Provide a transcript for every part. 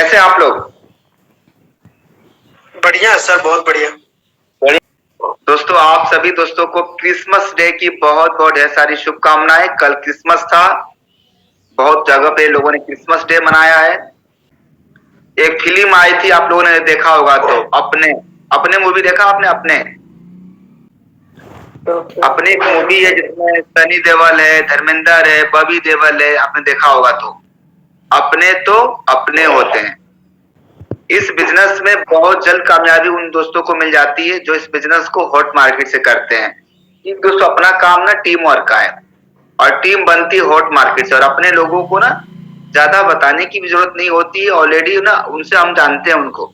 कैसे हैं आप लोग? बढ़िया सर, बहुत बढ़िया। दोस्तों, आप सभी दोस्तों को क्रिसमस डे की बहुत बहुत ढेर सारी शुभकामनाएं। कल क्रिसमस था, बहुत जगह पे लोगों ने क्रिसमस डे मनाया है। एक फिल्म आई थी, आप लोगों ने देखा होगा तो अपने अपने मूवी देखा आपने? अपने एक मूवी है जिसमें सनी देओल है, धर्मेंद्र है, बॉबी देओल है, आपने देखा होगा तो। अपने तो अपने होते हैं। इस बिजनेस में बहुत जल्द कामयाबी उन दोस्तों को मिल जाती है जो इस बिजनेस को हॉट मार्केट से करते हैं। कि दोस्तों, अपना काम ना टीम वर्क का है और टीम बनती है हॉट मार्केट से। और अपने लोगों को ना ज्यादा बताने की भी जरूरत नहीं होती है, ऑलरेडी ना उनसे हम जानते हैं उनको।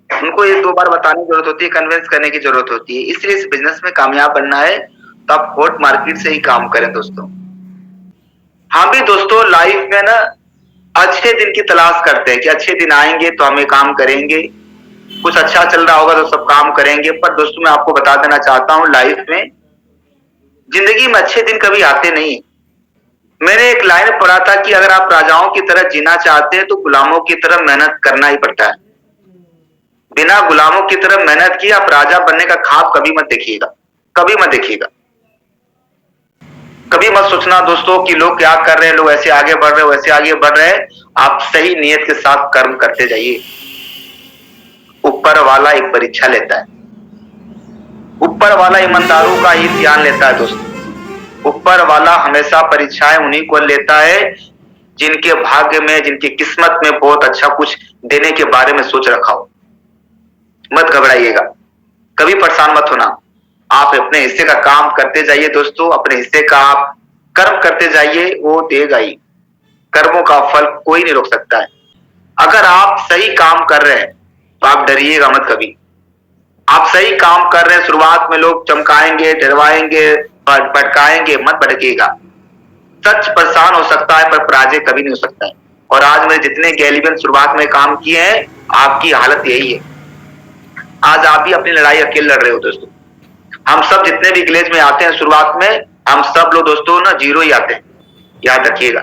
उनको एक दो बार बताने की जरूरत होती है, कन्विंस करने की जरूरत होती है। इसलिए इस बिजनेस में कामयाब बनना है तो आप हॉट मार्केट से ही काम करें दोस्तों। हम भी दोस्तों लाइफ में ना अच्छे दिन की तलाश करते हैं कि अच्छे दिन आएंगे तो हम ये काम करेंगे। कुछ अच्छा चल रहा होगा तो सब काम करेंगे। पर दोस्तों, मैं आपको बता देना चाहता हूँ, लाइफ में जिंदगी में अच्छे दिन कभी आते नहीं। मैंने एक लाइन पढ़ा था कि अगर आप राजाओं की तरह जीना चाहते हैं तो गुलामों की तरह मेहनत करना ही पड़ता है। बिना गुलामों की तरह मेहनत किए आप राजा बनने का ख्वाब कभी मत देखिएगा, कभी मत देखिएगा। कभी मत सोचना दोस्तों कि लोग क्या कर रहे हैं, लोग ऐसे आगे बढ़ रहे हैं, वैसे आगे बढ़ रहे हैं। आप सही नियत के साथ कर्म करते जाइए। ऊपर वाला एक परीक्षा लेता है। ऊपर वाला ईमानदारों का ही ध्यान लेता है दोस्तों। ऊपर वाला हमेशा परीक्षाएं उन्हीं को लेता है जिनके भाग्य में, जिनकी किस्मत में बहुत अच्छा कुछ देने के बारे में सोच रखा हो। मत घबराइएगा, कभी परेशान मत होना। आप अपने हिस्से का काम करते जाइए दोस्तों, अपने हिस्से का आप कर्म करते जाइए, वो देगा ही। कर्मों का फल कोई नहीं रोक सकता है। अगर आप सही काम कर रहे हैं तो आप डरिएगा मत कभी। आप सही काम कर रहे हैं, शुरुआत में लोग चमकाएंगे, डरवाएंगे, भटकाएंगे, मत भटकिएगा। सच परेशान हो सकता है पर पराजय कभी नहीं हो सकता है। और आज मेरे जितने गैलीवियन शुरुआत में काम किए हैं, आपकी हालत यही है। आज आप भी अपनी लड़ाई अकेले लड़ रहे हो दोस्तों। हम सब जितने भी विलेज में आते हैं शुरुआत में, हम सब लोग दोस्तों ना जीरो ही आते हैं, याद रखिएगा।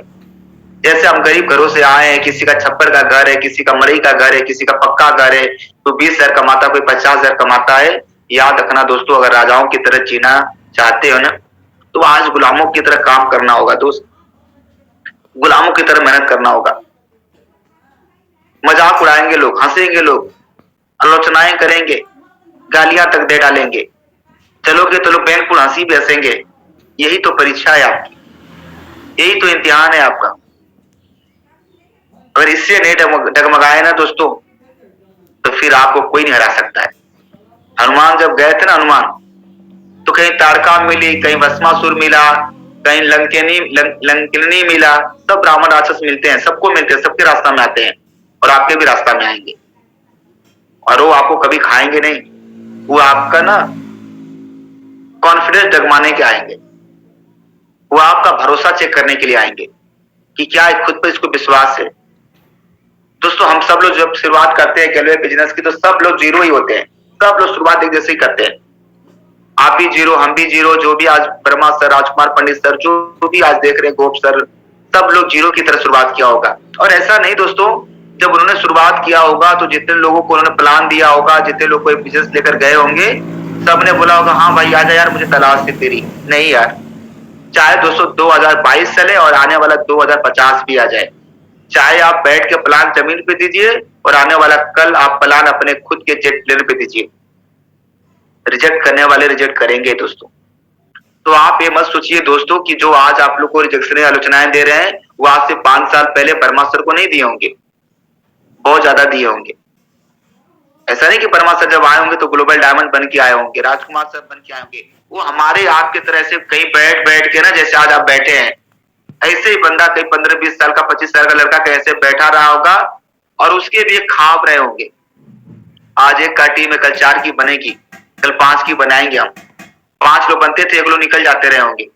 जैसे हम गरीब घरों से आए हैं, किसी का छप्पर का घर है, किसी का मरई का घर है, किसी का पक्का घर है, तो 20,000 कमाता, कोई 50,000 कमाता है। याद रखना दोस्तों, अगर राजाओं की तरह जीना चाहते हो ना, तो आज गुलामों की तरह काम करना होगा दोस्त। गुलामों की तरह मेहनत करना होगा। मजाक उड़ाएंगे लोग, हंसेंगे लोग, आलोचनाएं करेंगे, गालियां तक दे डालेंगे। चलोगे तो लोग बैंकुल हंसी भी हंसेंगे। यही तो परीक्षा है आपकी, यही तो इम्तिहान है आपका। अगर इससे नहीं डगमगाए ना दोस्तों, तो फिर आपको कोई नहीं हरा सकता है। हनुमान जब गए थे ना, हनुमान, तो कहीं तारका मिली, कहीं भस्मासुर मिला, कहीं लंकिनी मिला। सब रावण राक्षस मिलते हैं, सबको मिलते हैं, सबके रास्ता में आते हैं और आपके भी रास्ता में आएंगे। और वो आपको कभी खाएंगे नहीं, वो आपका ना कॉन्फिडेंस डगमाने के आएंगे। वो आपका भरोसा चेक करने के लिए आएंगे कि क्या खुद पर इसको विश्वास है। दोस्तों, हम सब लोग जब शुरुआत करते हैं गैलवे बिजनेस की, तो सब लोग जीरो ही होते हैं। सब लोग शुरुआत एक जैसे ही करते हैं। आप भी जीरो, हम भी जीरो, जो भी आज वर्मा सर, राजकुमार पंडित सर, जो भी आज देख रहे हैं, गोप सर, सब लोग जीरो की तरह शुरुआत किया होगा। और ऐसा नहीं दोस्तों, जब उन्होंने शुरुआत किया होगा तो जितने लोगों को उन्होंने प्लान दिया होगा, जितने लोग कोई बिजनेस लेकर गए होंगे, सबने बोला होगा हाँ भाई आजा यार, मुझे तलाश है तेरी। नहीं यार, चाहे दोस्तों 2022 चले और आने वाला 2050 भी आ जाए, चाहे आप बैठ के प्लान जमीन पे दीजिए और आने वाला कल आप प्लान अपने खुद के जेट प्लेन पे दीजिए, रिजेक्ट करने वाले रिजेक्ट करेंगे दोस्तों। तो आप ये मत सोचिए दोस्तों कि जो आज आप लोग को रिजेक्शन आलोचनाएं दे रहे हैं, वो आज से 5 साल पहले वर्मा सर को नहीं दिए होंगे, बहुत ज्यादा दिए होंगे। ऐसा नहीं कि वर्मा सर जब आए होंगे तो ग्लोबल डायमंड बन के आए होंगे, राजकुमार सर बन के आए होंगे। वो हमारे आपके तरह से कहीं बैठ बैठ के ना, जैसे आज आप बैठे हैं, ऐसे ही बंदा कहीं 15-20 साल का, 25 साल का लड़का कैसे बैठा रहा होगा और उसके भी खाब रहे होंगे। आज एक का टीम है, कल 4 की बनेगी, कल 5 की बनाएंगे हम। 5 लोग बनते थे, 1 लोग निकल जाते रहे होंगे।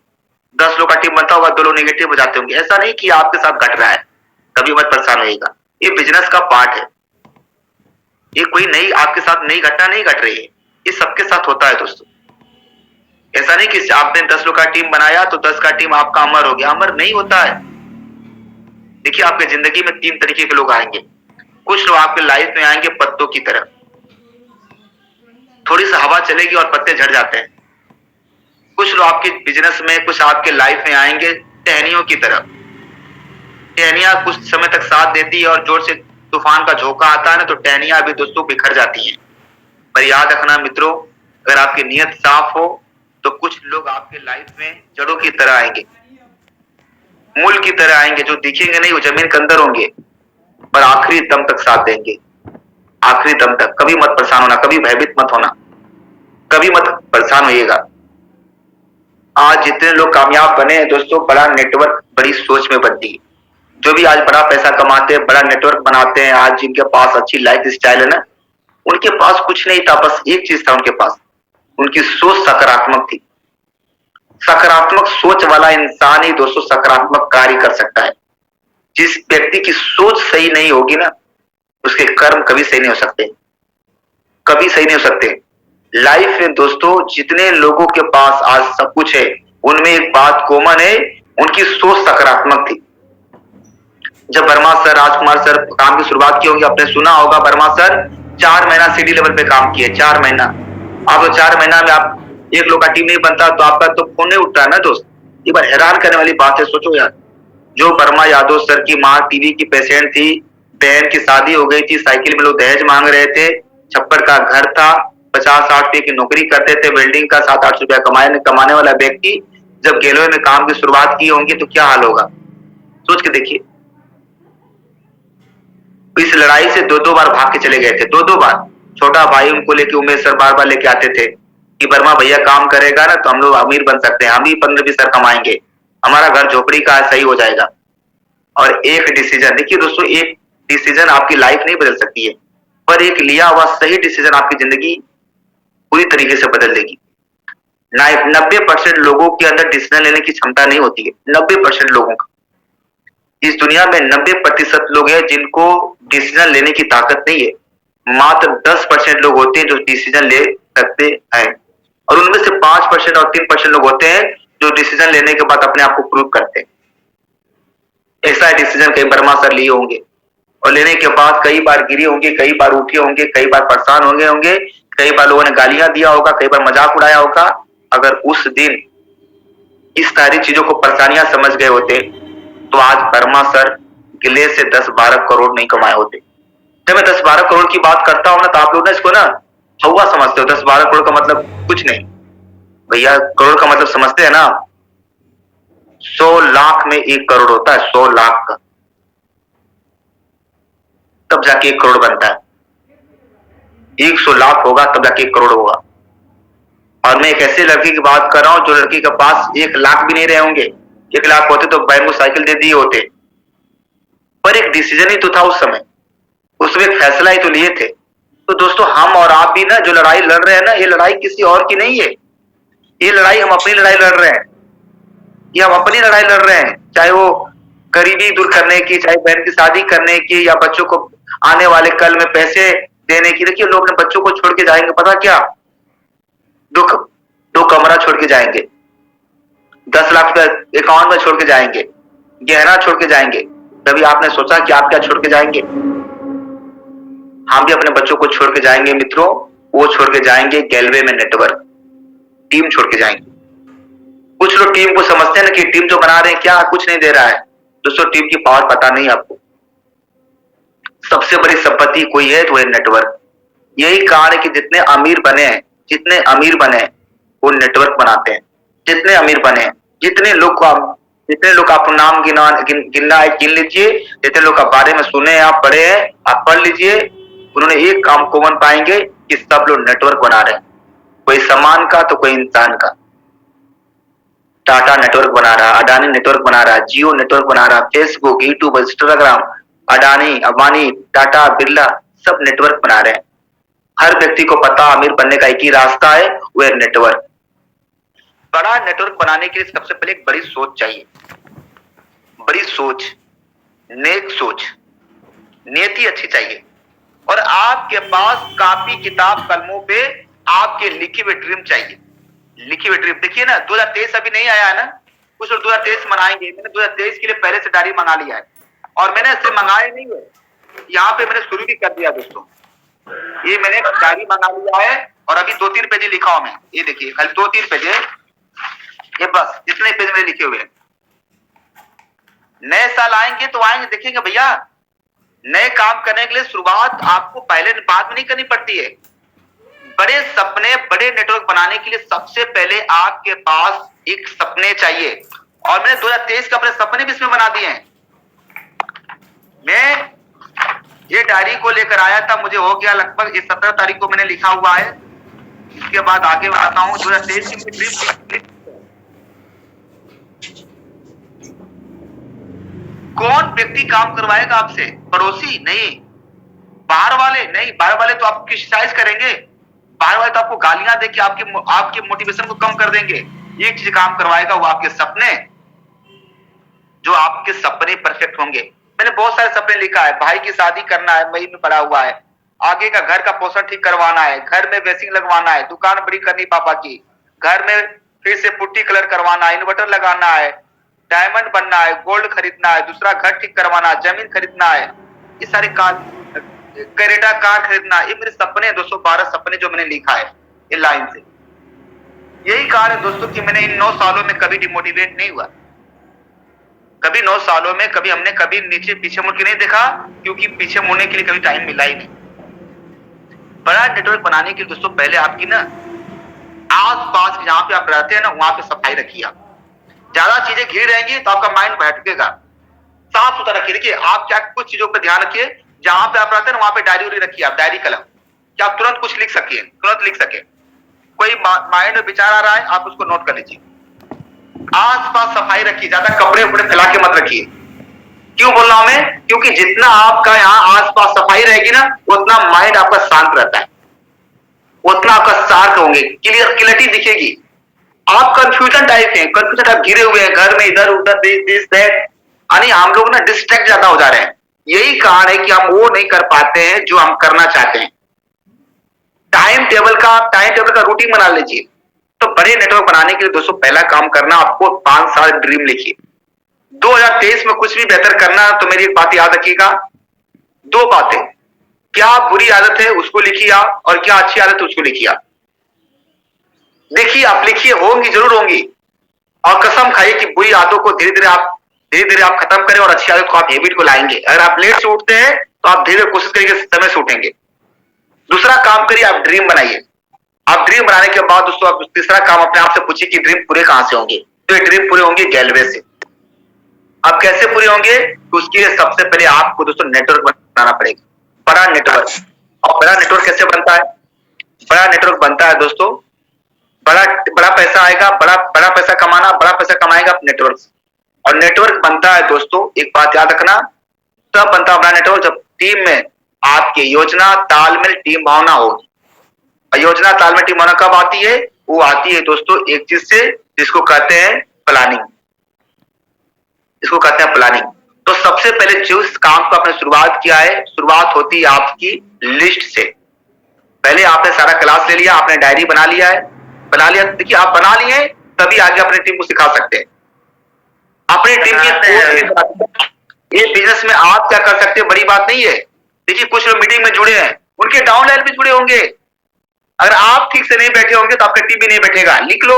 10 लोग का टीम बनता होगा, 2 लोग नेगेटिव हो जाते होंगे। ऐसा नहीं कि आपके साथ घट रहा है, कभी मत परेशान होइएगा। ये बिजनेस का पार्ट है। ये कोई नई आपके साथ नई घटना नहीं घट रही है, ये सबके साथ होता है दोस्तों। ऐसा नहीं कि आपने 10 लोग का टीम बनाया तो 10 का टीम आपका अमर हो गया, अमर नहीं होता है। देखिए, आपके जिंदगी में 3 तरीके के लोग आएंगे। कुछ लोग आपके लाइफ में आएंगे पत्तों की तरह, थोड़ी सी हवा चलेगी और पत्ते झड़ जाते हैं। कुछ लोग आपके बिजनेस में, कुछ आपके लाइफ में आएंगे टहनियों की तरह। टहनियां कुछ समय तक साथ देती है और जोर से तूफान का झोंका आता है ना, तो टहनियां भी दोस्तों बिखर जाती हैं। पर याद रखना मित्रों, अगर आपकी नीयत साफ हो तो कुछ लोग आपके लाइफ में जड़ों की तरह आएंगे, मूल की तरह आएंगे, जो दिखेंगे नहीं, वो जमीन के अंदर होंगे, पर आखिरी दम तक साथ देंगे। आखिरी दम तक। कभी मत परेशान होना, कभी भयभीत मत होना, कभी मत परेशान होइएगा। आज जितने लोग कामयाब बने हैं दोस्तों, बड़ा नेटवर्क, बड़ी सोच में बनती है। जो भी आज बड़ा पैसा कमाते हैं, बड़ा नेटवर्क बनाते हैं, आज जिनके पास अच्छी लाइफ स्टाइल है ना, उनके पास कुछ नहीं था, बस एक चीज था उनके पास, उनकी सोच सकारात्मक थी। सकारात्मक सोच वाला इंसान ही दोस्तों सकारात्मक कार्य कर सकता है। जिस व्यक्ति की सोच सही नहीं होगी ना, उसके कर्म कभी सही नहीं हो सकते, कभी सही नहीं हो सकते। लाइफ में दोस्तों जितने लोगों के पास आज सब कुछ है, उनमें एक बात कॉमन है, उनकी सोच सकारात्मक थी। जब वर्मा सर, राजकुमार सर काम की शुरुआत की होगी, आपने सुना होगा वर्मा सर 4 महीना सीडी लेवल पे काम किए, 4 महीना। आप 4 महीना में आप एक लोग का टीम नहीं बनता तो आपका तो फोन नहीं उठता है ना दोस्त। एक बार हैरान करने वाली बात है, सोचो यार। जो वर्मा यादव सर की माँ टीबी की पेशेंट थी, बहन की शादी हो गई थी, साइकिल में लोग दहेज मांग रहे थे, छप्पर का घर था, 50-60 रुपए की नौकरी करते थे, वेल्डिंग का 7-8 रुपया कमाने वाला व्यक्ति जब गेलवे में काम की शुरुआत की होंगी तो क्या हाल होगा, सोच के देखिए। इस लड़ाई से 2-2 बार भाग के चले गए थे, 2-2 बार। छोटा भाई उनको लेके उमेश सर बार बार लेके आते थे कि वर्मा भैया काम करेगा ना तो हम लोग अमीर बन सकते हैं, हम ही 15-20 सर कमाएंगे, हमारा घर झोपड़ी का सही हो जाएगा। और एक डिसीजन, देखिए दोस्तों, एक डिसीजन आपकी लाइफ नहीं बदल सकती है, पर एक लिया हुआ सही डिसीजन आपकी जिंदगी पूरी तरीके से बदल देगी। 90% लोगों के अंदर डिसीजन लेने की क्षमता नहीं होती है, 90% लोगों का। इस दुनिया में 90% लोग हैं जिनको डिसीजन लेने की ताकत नहीं है। मात्र 10% लोग होते हैं जो डिसीजन ले सकते हैं, और उनमें से 5% और 3% लोग होते हैं जो डिसीजन लेने के बाद अपने आप को प्रूव करते हैं। ऐसा डिसीजन कई वर्मा सर लिए होंगे, और लेने के बाद कई बार गिरे होंगे, कई बार उठे होंगे, कई बार परेशान होंगे, कई बार लोगों ने गालियां दिया होगा, कई बार मजाक उड़ाया होगा। अगर उस दिन इस सारी चीजों को परेशानियां समझ गए होते तो आज वर्मा सर गिले से 10-12 करोड़ नहीं कमाए होते। जब मैं 10-12 करोड़ की बात करता हूँ ना, तो आप लोग ना इसको ना हवा समझते हो। 10-12 करोड़ का मतलब कुछ नहीं भैया, करोड़ का मतलब समझते हैं ना, 100 लाख में 1 करोड़ होता है, 100 लाख का, तब जाके 1 करोड़ बनता है। 100 लाख होगा तब जाके 1 करोड़ होगा। और मैं एक ऐसे लड़की की बात कर रहा हूं जो लड़की के पास 1 लाख भी नहीं रहे होंगे। 1 लाख होते तो बैंक को साइकिल दे दिए होते, पर एक डिसीजन ही तो था उस समय, उसमें एक फैसला ही तो लिए थे। तो दोस्तों हम और आप भी ना जो लड़ाई लड़ रहे हैं ना, ये लड़ाई किसी और की नहीं है, ये लड़ाई हम अपनी लड़ाई लड़ रहे हैं। ये हम अपनी लड़ाई लड़ रहे हैं, चाहे वो गरीबी दूर करने की, चाहे बहन की शादी करने की, या बच्चों को आने वाले कल में पैसे देने की। देखिए लोग अपने बच्चों को छोड़ के जाएंगे, पता क्या, दो कमरा छोड़ के जाएंगे, 10 लाख रुपया अकाउंट में छोड़ के जाएंगे, गहना छोड़ के जाएंगे। कभी आपने सोचा कि आप क्या छोड़ के जाएंगे? हम भी अपने बच्चों को छोड़ के जाएंगे मित्रों, वो छोड़ के जाएंगे गेलवे में नेटवर्क, टीम छोड़ के जाएंगे। कुछ लोग टीम को समझते हैं ना कि टीम जो बना रहे हैं क्या कुछ नहीं दे रहा है। दोस्तों टीम की पावर पता नहीं आपको। सबसे बड़ी संपत्ति कोई है तो वो है नेटवर्क। यही कारण है कि जितने अमीर बने हैं, जितने अमीर बने हैं वो नेटवर्क बनाते हैं। जितने अमीर बने हैं, जितने लोग आप नाम गिन लीजिए, जितने लोग आप बारे में सुने हैं, आप पढ़े हैं, आप पढ़ लीजिए, उन्होंने एक काम कॉमन पाएंगे कि सब लोग नेटवर्क बना रहे हैं, कोई सामान का तो कोई इंसान का। टाटा नेटवर्क बना रहा, अडानी नेटवर्क बना रहा, जियो नेटवर्क बना रहा, Facebook, YouTube, Instagram, Adani, Ambani, Tata, Birla सब नेटवर्क बना रहे हैं। हर व्यक्ति को पता अमीर बनने का एक ही रास्ता है, वो है नेटवर्क। बड़ा नेटवर्क बनाने के लिए सबसे पहले एक बड़ी सोच चाहिए, बड़ी सोच, नेक सोच, नियति अच्छी चाहिए, और आपके पास कापी किताब कलमों पे आपके लिखे हुए ड्रीम चाहिए। लिखी हुई ड्रीम देखिए ना, 2023 अभी नहीं आया है ना, कुछ लोग 2023 मनाएंगे। मैंने 2023 के लिए पहले से डायरी मंगा लिया है, और मैंने इसे मंगाया नहीं है, यहाँ पे मैंने शुरू भी कर दिया दोस्तों। ये मैंने डायरी मंगा लिया है और अभी 2-3 पेज लिखा हूं मैं। ये देखिए खाली 2-3 पेज है, ये बस इतने पेज में लिखे हुए हैं। नए साल आएंगे तो आएंगे, देखेंगे भैया, नए काम करने के लिए शुरुआत आपको पहले बाद में नहीं करनी पड़ती है। बड़े सपने, बड़े नेटवर्क बनाने के लिए सबसे पहले आपके पास एक सपने चाहिए। और मैंने 2023 के अपने सपने भी इसमें बना दिए हैं। मैं ये डायरी को लेकर आया था, मुझे हो गया लगभग 17 तारीख को मैंने लिखा हुआ है। इसके बाद आगे बताता हूँ 2023 की ड्रीम। कौन व्यक्ति काम करवाएगा आपसे? पड़ोसी नहीं, बाहर वाले नहीं। बाहर वाले तो आपको क्रिटिसाइज करेंगे, बाहर वाले तो आपको गालियां देके आपके मोटिवेशन को कम कर देंगे। एक चीज काम करवाएगा, वो आपके सपने, जो आपके सपने परफेक्ट होंगे। मैंने बहुत सारे सपने लिखा है। भाई की शादी करना है, मई में पड़ा हुआ है। आगे का घर का पोषण ठीक करवाना है, घर में बेसिंग लगवाना है, दुकान बड़ी करनी पापा की, घर में फिर से पुट्टी कलर करवाना है, इन्वर्टर लगाना है, डायमंड बनना है, गोल्ड खरीदना है, दूसरा घर ठीक करवाना है, जमीन खरीदना है, ये सारे कैरेटा कार खरीदना। ये मेरे सपने हैं दोस्तों, 12 सपने जो मैंने लिखा है ये लाइन से। यही कारण है दोस्तों कि मैंने इन 9 सालों में कभी डिमोटिवेट नहीं हुआ। कभी 9 सालों में कभी हमने कभी नीचे पीछे मुड़ के नहीं देखा, क्योंकि पीछे मुड़ने के लिए कभी टाइम मिला ही नहीं। बड़ा नेटवर्क बनाने के लिए दोस्तों पहले आपकी ना आस पास जहां पे आप रहते हैं ना, वहां पे सफाई रखिए। आप ज्यादा चीजें घिर रहेंगी तो आपका माइंड भटकेगा। साफ सुथरा रखिए। देखिए आप क्या कुछ चीजों पर ध्यान रखिए, जहां पे आप रहते हैं वहां पे डायरी रखिए, आप डायरी कलम, क्या आप तुरंत कुछ लिख सकिए, तुरंत लिख सके। कोई माइंड में विचार आ रहा है, आप उसको नोट कर लीजिए। आसपास सफाई रखिए, ज्यादा कपड़े उपड़े फैला के मत रखिए। क्यों बोल रहा हूं मैं? क्योंकि जितना आपका यहाँ आसपास सफाई रहेगी ना, उतना माइंड आपका शांत रहता है, उतना आपका शार्प होंगे, क्लियरिटी दिखेगी। आप कंफ्यूजन टाइप हैं, कंफ्यूजन टाइप घिरे हुए हैं घर में, इधर उधर दिस दैट, यानी हम लोग ना डिस्ट्रैक्ट ज्यादा हो जा रहे हैं। यही कारण है कि हम वो नहीं कर पाते हैं जो हम करना चाहते हैं। टाइम टेबल का रूटीन बना लीजिए। तो बड़े नेटवर्क बनाने के लिए दोस्तों पहला काम करना, आपको 5 साल ड्रीम लिखिए। 2023 में कुछ भी बेहतर करना तो मेरी एक बात याद रखिएगा, 2 बातें, क्या बुरी आदत है उसको लिखिए आप, और क्या अच्छी आदत है उसको लिखिए आप। देखिए आप लिखिए, होंगी जरूर होंगी, और कसम खाइए कि बुरी आदतों को धीरे धीरे आप खत्म करें और अच्छी आदत को आप हैबिट को लाएंगे। अगर आप लेट से उठते हैं तो आप धीरे कोशिश करिए समय से उठेंगे। दूसरा काम करिए, आप ड्रीम बनाइए। आप ड्रीम बनाने के बाद दोस्तों आप तीसरा काम अपने आप से पूछिए कि ड्रीम पूरे कहां से होंगे। तो ये ड्रीम पूरे होंगे गैलवे से। अब कैसे पूरे होंगे? तो उसके लिए सबसे पहले आपको दोस्तों नेटवर्क बनाना पड़ेगा, बड़ा नेटवर्क। और बड़ा नेटवर्क कैसे बनता है? बड़ा नेटवर्क बनता है दोस्तों, बड़ा पैसा आएगा, बड़ा पैसा कमाना, बड़ा पैसा कमाएगा आप नेटवर्क से। और नेटवर्क बनता है दोस्तों, एक बात याद रखना, तब बनता है बड़ा नेटवर्क जब टीम में आपके योजना तालमेल टीम भावना होगी। और योजना तालमेल टीम भावना कब आती है? वो आती है दोस्तों एक चीज से, जिसको कहते हैं प्लानिंग, इसको कहते हैं प्लानिंग। तो सबसे पहले जिस काम को आपने शुरुआत किया है, शुरुआत होती है आपकी लिस्ट से। पहले आपने सारा क्लास ले लिया, आपने डायरी बना लिया है, बना लिया, देखिए आप बना लिए तभी आगे अपनी टीम को सिखा सकते हैं। अपनी टीम की ये बिजनेस में आप क्या कर सकते हैं, बड़ी बात नहीं है। देखिए कुछ लोग मीटिंग में जुड़े हैं, उनके डाउनलाइन भी जुड़े होंगे। अगर आप ठीक से नहीं बैठे होंगे तो आपका टीम भी नहीं बैठेगा। लिख लो,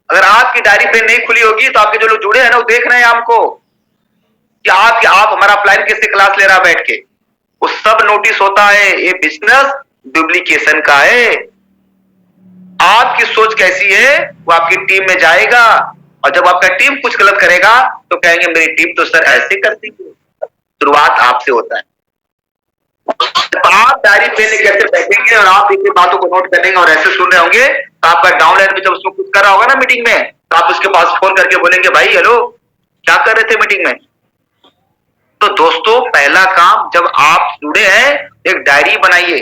अगर आपकी डायरी पेन नहीं खुली होगी तो आपके जो लोग जुड़े हैं ना, वो देख रहे हैं आपको कि आप हमारा प्लान कैसे क्लास ले रहा बैठ के, वो सब नोटिस होता है। ये बिजनेस डुप्लीकेशन का है। आपकी सोच कैसी है वो आपकी टीम में जाएगा, और जब आपका टीम कुछ गलत करेगा तो कहेंगे मेरी टीम तो सर ऐसे करती है। शुरुआत आपसे होता है। आप डायरी पेन कैसे बैठेंगे और आप इतनी बातों को नोट करेंगे और ऐसे सुन रहे होंगे, तो आपका डाउनलाइन में जब उसको कुछ कर रहा होगा ना मीटिंग में, तो आप उसके पास फोन करके बोलेंगे भाई हेलो क्या कर रहे थे मीटिंग में। तो दोस्तों पहला काम, जब आप जुड़े हैं एक डायरी बनाइए।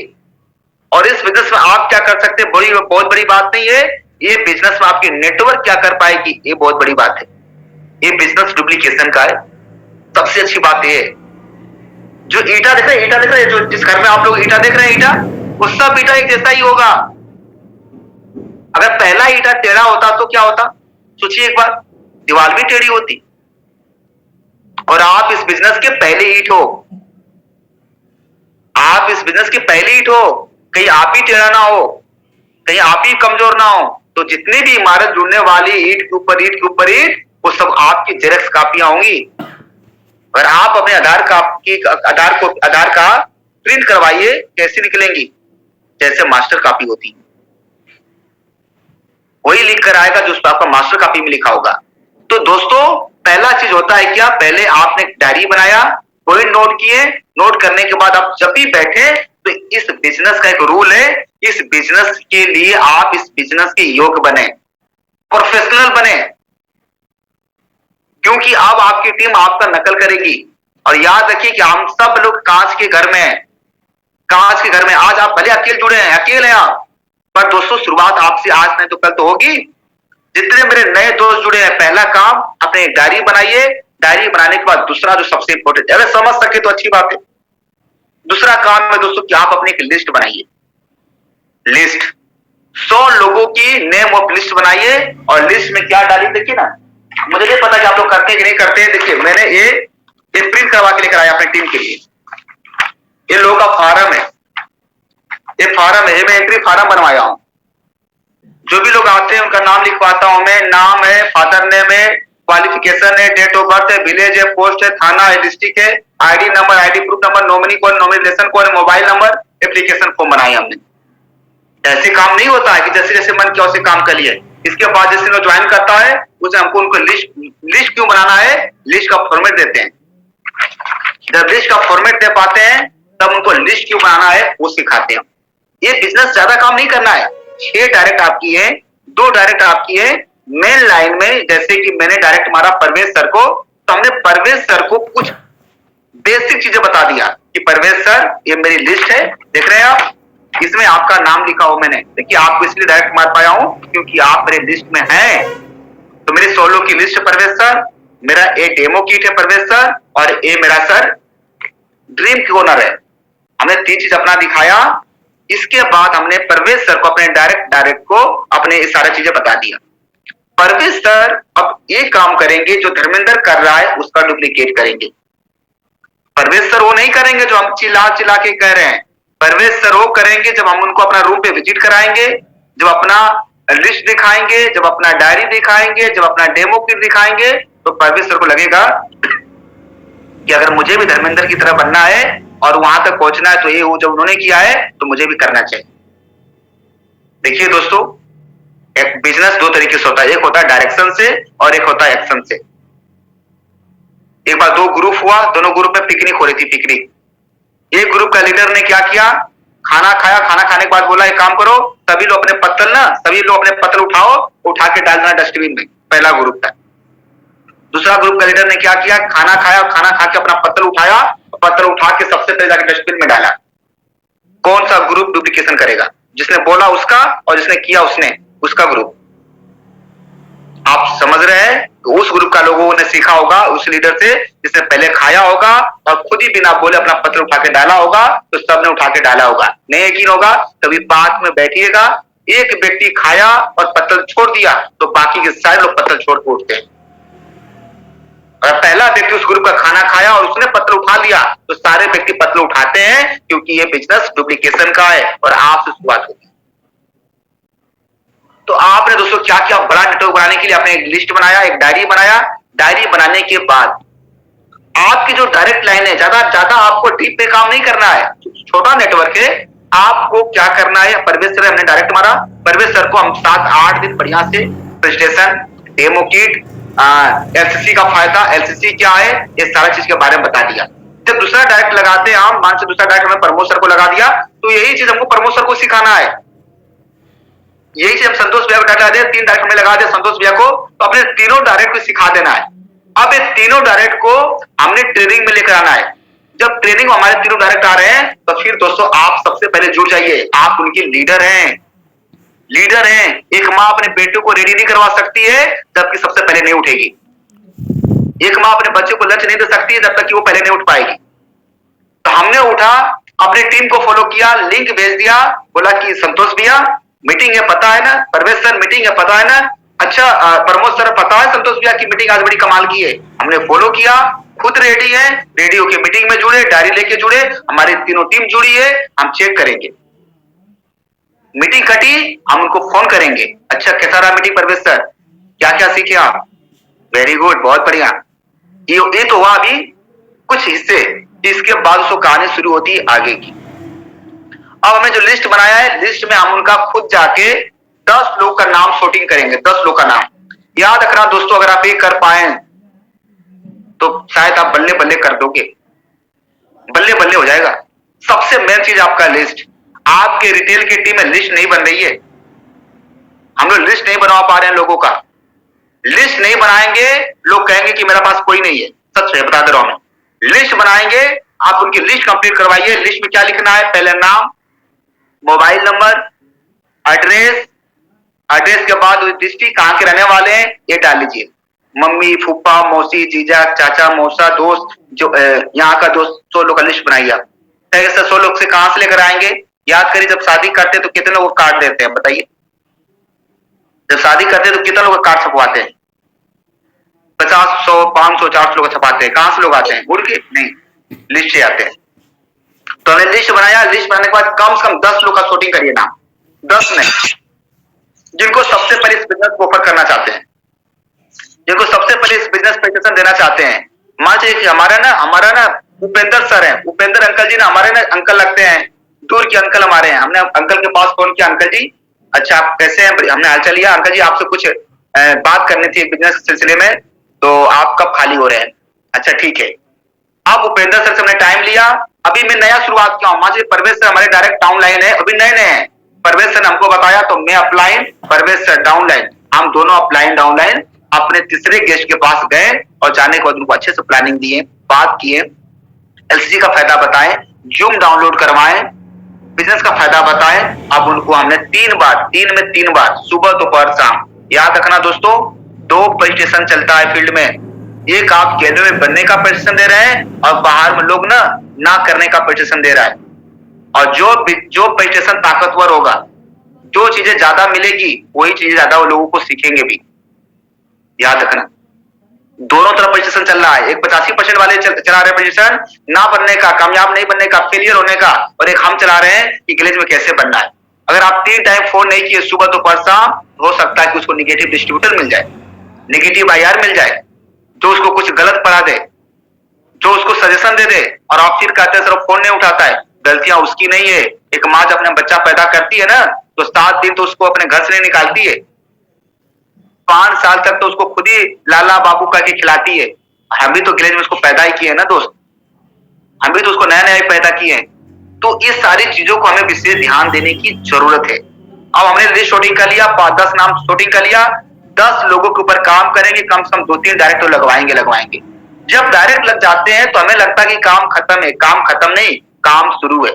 और इस बिजनेस में आप क्या कर सकते हैं, बहुत बड़ी बात नहीं है। ये बिजनेस में आपकी नेटवर्क क्या कर पाएगी, ये बहुत बड़ी बात है। ये बिजनेस डुप्लीकेशन का है। सबसे अच्छी बात ये है, जो ईटा देख रहे हैं, जो जिस घर में आप लोग ईटा देख रहे हैं, ईटा वो सब ईटा एक जैसा ही होगा। अगर पहला ईटा टेढ़ा होता तो क्या होता? सोचिए एक बार, दीवार भी टेढ़ी होती। और आप इस बिजनेस के पहले ईट हो, आप इस बिजनेस की पहली ईट हो। कहीं आप ही टेढ़ा ना हो, कहीं आप ही कमजोर ना हो, तो जितनी भी इमारत जुड़ने वाली ईट के ऊपर ईट के ऊपर ईट, वो सब आपकी जेरॉक्स कापियां होंगी। और आप अपने आधार का प्रिंट करवाइए, कैसे निकलेंगी? जैसे मास्टर कॉपी होती है, वही लिख कर आएगा जो आपका मास्टर कॉपी में लिखा होगा। तो दोस्तों, पहला चीज होता है क्या, पहले आपने डायरी बनाया, पॉइंट नोट किए, नोट करने के बाद आप जब भी बैठे, तो इस बिजनेस का एक रूल है, इस बिजनेस के लिए आप इस बिजनेस के योग्य बने, प्रोफेशनल बने, क्योंकि अब आपकी टीम आपका नकल करेगी। और याद रखिए कि हम सब लोग कांच के घर में हैं, कांच के घर में। आज आप भले अकेले जुड़े हैं, अकेले हैं आप, पर दोस्तों शुरुआत आपसे आज नहीं तो कल तो होगी। जितने मेरे नए दोस्त जुड़े हैं, पहला काम अपने डायरी बनाइए, डायरी बनाने के बाद दूसरा जो सबसे इंपॉर्टेंट, अगर समझ सके तो अच्छी बात है, दूसरा काम है दोस्तों कि आप अपने एक लिस्ट बनाइए, लिस्ट 100 लोगों की नेम ऑफ लिस्ट बनाइए। और लिस्ट में क्या डालिए, देखिए ना, मुझे नहीं पता कि आप लोग करते हैं कि नहीं करते हैं। देखिए, मैंने ये प्रिंट करवा के लेकर आया अपनी टीम के लिए, ये लोगों का फार्म है, ये फार्म है, ये मैं एंट्री फार्म बनवाया हूं। जो भी लोग आते हैं उनका नाम लिखवाता हूं मैं, नाम है, फादर नेम है, क्वालिफिकेशन है, डेट ऑफ बर्थ है, विलेज है, पोस्ट है, थाना है, डिस्ट्रिक्ट है, ID number, ID proof number, nominee कौन, नॉमिनेशन कौन, मोबाइल नंबर, एप्लीकेशन फॉर्म बनाई हमने। ऐसे काम नहीं होता है कि जैसे जैसे मन किया उसे काम कर लिए। इसके बाद जैसे लोग ज्वाइन करता है, उसे हमको उनको लिस्ट क्यों बनाना है, लिस्ट का फॉर्मेट देते हैं। जब लिस्ट का फॉर्मेट दे पाते हैं, तब उनको लिस्ट क्यों बनाना है वो सिखाते हैं। ये बिजनेस ज्यादा काम नहीं करना है, 6 डायरेक्ट आपकी है, 2 डायरेक्ट आपकी है। मेन लाइन में जैसे कि मैंने डायरेक्ट मारा परवेश सर को, तो हमने परवेश सर को कुछ बेसिक चीजें बता दिया कि परवेश सर, ये मेरी लिस्ट है, देख रहे हैं आप, इसमें आपका नाम लिखा हो मैंने। देखिए, आपको इसलिए डायरेक्ट मार पाया हूं क्योंकि आप मेरे लिस्ट में हैं। तो मेरे 100 लोग की लिस्ट है परवेश सर, मेरा ए डेमो किट है परवेश सर, और ए मेरा सर ड्रीम ओनर है। हमने 3 चीज अपना दिखाया। इसके बाद हमने परवेश सर को, अपने डायरेक्ट को अपने ये सारी चीजें बता दिया। परवेश सर अब ये काम करेंगे जो धर्मेंद्र कर रहा है, उसका डुप्लीकेट करेंगे। परवेश सर वो नहीं करेंगे जो हम चिल्ला चिल्ला के कह रहे हैं, परवेश सर वो करेंगे जब हम उनको अपना रूम पे विजिट कराएंगे, जब अपना लिस्ट दिखाएंगे, जब अपना डायरी दिखाएंगे, जब अपना डेमो किट दिखाएंगे, तो परवेश सर को लगेगा कि अगर मुझे भी धर्मेंद्र की तरह बनना है और वहां तक पहुंचना है, तो ये जो उन्होंने किया है तो मुझे भी करना चाहिए। देखिए दोस्तों, एक बिजनेस 2 तरीके से होता है, एक होता है डायरेक्शन से और एक होता है एक्शन से। एक बार 2 ग्रुप हुआ, दोनों ग्रुप में पिकनिक हो रही थी, पिकनिक। एक ग्रुप का लीडर ने क्या किया, खाना खाया, खाना खाने के बाद बोला एक काम करो, सभी लोग अपने पत्तल उठाओ, उठा के डाल देना डस्टबिन में। पहला ग्रुप था। दूसरा ग्रुप का लीडर ने क्या किया, खाना खाया, खाना खा के अपना पत्तल उठाया, पत्थर उठा के सबसे पहले जाकर डस्टबिन में डाला। कौन सा ग्रुप डुप्लीकेशन करेगा? जिसने बोला उसका और जिसने किया उसने, उसका ग्रुप। आप समझ रहे हैं? तो उस ग्रुप का लोगों ने सीखा होगा उस लीडर से, जिसने पहले खाया होगा और खुद ही बिना बोले अपना पत्थर उठा के डाला होगा, तो सबने उठा के डाला होगा। नहीं यकीन होगा, कभी पार्क में बैठिएगा, एक व्यक्ति खाया और पत्थर छोड़ दिया, तो बाकी के सारे लोग पत्थर छोड़ के उठते हैं। और पहला व्यक्ति उस ग्रुप का खाना खाया और उसने पत्थर उठा लिया, तो सारे व्यक्ति पत्थर उठाते हैं, क्योंकि ये बिजनेस डुप्लीकेशन का है और आपसे शुरुआत होगी। तो आपने दोस्तों क्या किया, बड़ा नेटवर्क बनाने के लिए आपने एक लिस्ट बनाया, एक डायरी बनाया। डायरी बनाने के बाद आपकी जो डायरेक्ट लाइन है, ज्यादा आपको डीप पे काम नहीं करना है, छोटा नेटवर्क है। आपको क्या करना है, परवेश सर हमने डायरेक्ट मारा, परवेश सर को हम 7-8 दिन बढ़िया से प्रेजेंटेशन, डेमो किट, एलसीसी का फायदा, एलसीसी क्या है, ये सारा चीज के बारे में बता दिया। जब दूसरा डायरेक्ट लगाते हैं हम, मान से दूसरा डायरेक्ट हमने प्रमोद सर को लगा दिया, तो यही चीज हमको प्रमोद सर को सिखाना है। यही चीज हम संतोष भैया को डाटा दे, 3 डायरेक्ट में लगा दे संतोष भैया को, तो अपने तीनों डायरेक्ट को सिखा देना है। अब ये तीनों डायरेक्ट को हमने ट्रेनिंग में लेकर आना है। जब ट्रेनिंग में हमारे तीनों डायरेक्ट आ रहे हैं, तो फिर दोस्तों आप सबसे पहले जुड़ जाइए, आप उनके लीडर हैं, लीडर हैं। एक माँ अपने बेटे को रेडी नहीं करवा सकती है जबकि सबसे पहले नहीं उठेगी। एक माँ अपने बच्चे को लंच नहीं दे सकती है जब तक कि वो पहले नहीं उठ पाएगी। तो हमने उठा, अपनी टीम को फॉलो किया, लिंक भेज दिया, बोला कि संतोष भैया मीटिंग है, पता है ना, परवेश सर मीटिंग है, पता है ना, अच्छा प्रमोद सर पता है संतोष भैया की मीटिंग आज बड़ी कमाल की है। हमने फॉलो किया, खुद रेडी है, रेडी होके मीटिंग में जुड़े, डायरी लेके जुड़े, हमारी तीनों टीम जुड़ी है, हम चेक करेंगे। मीटिंग कटी, हम उनको फोन करेंगे, अच्छा कैसा रहा मीटिंग परवेश सर, क्या क्या सीखे आप? वेरी गुड, बहुत बढ़िया। ये तो हुआ अभी कुछ हिस्से, इसके बाद उसको कहानी शुरू होती है आगे की। अब हमने जो लिस्ट बनाया है, लिस्ट में हम उनका खुद जाके 10 लोग का नाम शूटिंग करेंगे, 10 लोग का नाम याद रखना दोस्तों। अगर आप ये कर पाए तो शायद आप बल्ले बल्ले कर दोगे, बल्ले बल्ले हो जाएगा। सबसे मेन चीज आपका लिस्ट। आपके रिटेल की टीम में लिस्ट नहीं बन रही है, हम लोग लिस्ट नहीं बना पा रहे हैं लोगों का। लिस्ट नहीं बनाएंगे, लोग कहेंगे कि मेरे पास कोई नहीं है। सच है, बता दे रहा हूं मैं। लिस्ट बनाएंगे, आप उनकी लिस्ट कंप्लीट करवाइए। लिस्ट में क्या लिखना है? पहले नाम, मोबाइल नंबर, एड्रेस, एड्रेस के बाद डिस्ट्रिक्ट कहां के रहने वाले हैं ये डाल लीजिए। मम्मी, फूफा, मौसी, जीजा, चाचा, मौसा, दोस्त, जो यहाँ का दोस्त, 100 लोग का लिस्ट बनाइए। 100 लोग से कहां से लेकर आएंगे? याद करिए, जब शादी करते हैं तो कितने लोग कार्ड देते हैं बताइए? जब शादी करते हैं तो कितने लोग कार्ड छपवाते हैं? 50, 100, 500, 400 लोग छपाते हैं। कहां से लोग आते हैं? उड़ के नहीं, लिस्ट से आते हैं। तो हमने लिस्ट बनाया। लिस्ट बनाने के बाद कम से कम 10 लोग का शूटिंग करिए ना, 10 नहीं, जिनको सबसे पहले इस बिजनेस को ऑफर करना चाहते हैं, जिनको सबसे पहले इस बिजनेस प्रेजेंटेशन देना चाहते हैं। मान लीजिए कि हमारा ना उपेंद्र सर है, उपेंद्र अंकल जी ना हमारे ना अंकल लगते हैं, दूर के अंकल हमारे हैं। हमने अंकल के पास फोन किया, अंकल जी अच्छा आप कैसे हैं? हमने हालचाल लिया, अंकल जी आपसे कुछ बात करनी थी बिजनेस के सिलसिले में, तो आप कब खाली हो रहे हैं? अच्छा ठीक है। अब उपेंद्र सर से हमने टाइम लिया। अभी मैं नया शुरुआत किया हूँ, मान लीजिए परवेश सर हमारे डायरेक्ट डाउन लाइन है, अभी नए नए हैं। परवेश सर ने हमको बताया तो मैं अपलाइन, परवेश सर डाउन लाइन, हम दोनों अपलाइन डाउन लाइन अपने तीसरे गेस्ट के पास गए और जाने के बाद उनको अच्छे से प्लानिंग दिए, बात किए, एलसीसी का फायदा बताएं, जूम डाउनलोड करवाएं, बिजनेस का फायदा बताएं। अब उनको हमने 3 में 3 बार, सुबह दोपहर शाम। याद रखना दोस्तों, 2 प्रेजेंटेशन चलता है फील्ड में। एक आप गैलरी में बनने का प्रेजेंटेशन दे रहे हैं और बाहर में लोग ना करने का प्रेजेंटेशन दे रहा है। और जो प्रेजेंटेशन ताकतवर होगा, जो चीजें ज्यादा मिलेगी, वही चीजें ज्यादा वो लोगों को सीखेंगे भी। याद रखना, दोनों तरफ प्रेजेंटेशन चल रहा है। एक 85% वाले चला रहे प्रेजेंटेशन ना बनने का, कामयाब नहीं बनने का, फेलियर होने का, और एक हम चला रहे हैं कि ग्लेज में कैसे बनना है। अगर आप 3 टाइम फोन नहीं किए, सुबह दोपहर शाम, हो सकता है कि उसको निगेटिव डिस्ट्रीब्यूटर मिल जाए, निगेटिव आईआर मिल जाए, जो उसको कुछ गलत पढ़ा दे, जो उसको सजेशन दे दे, और आप फिर कहते हैं सर फोन नहीं उठाता है। गलतियां उसकी नहीं है। एक माँ जब अपना बच्चा पैदा करती है ना, तो 7 दिन तो उसको अपने घर से नहीं निकालती है, 5 साल तक तो उसको खुद ही लाला बाबू करके खिलाती है। हम भी तो ग्लेज में उसको पैदा ही किए हैं ना दोस्त, हम भी तो उसको नया नया पैदा किए हैं। तो इस सारी चीजों को हमें विशेष ध्यान देने की जरूरत है। अब हमने लिस्ट शूटिंग कर लिया, 10 नाम शूटिंग कर लिया, 10 लोगों के ऊपर काम करेंगे, कम से कम 2-3 डायरेक्ट तो लगवाएंगे। जब डायरेक्ट लग जाते हैं तो हमें लगता है कि काम खत्म है, काम खत्म नहीं, काम शुरू है,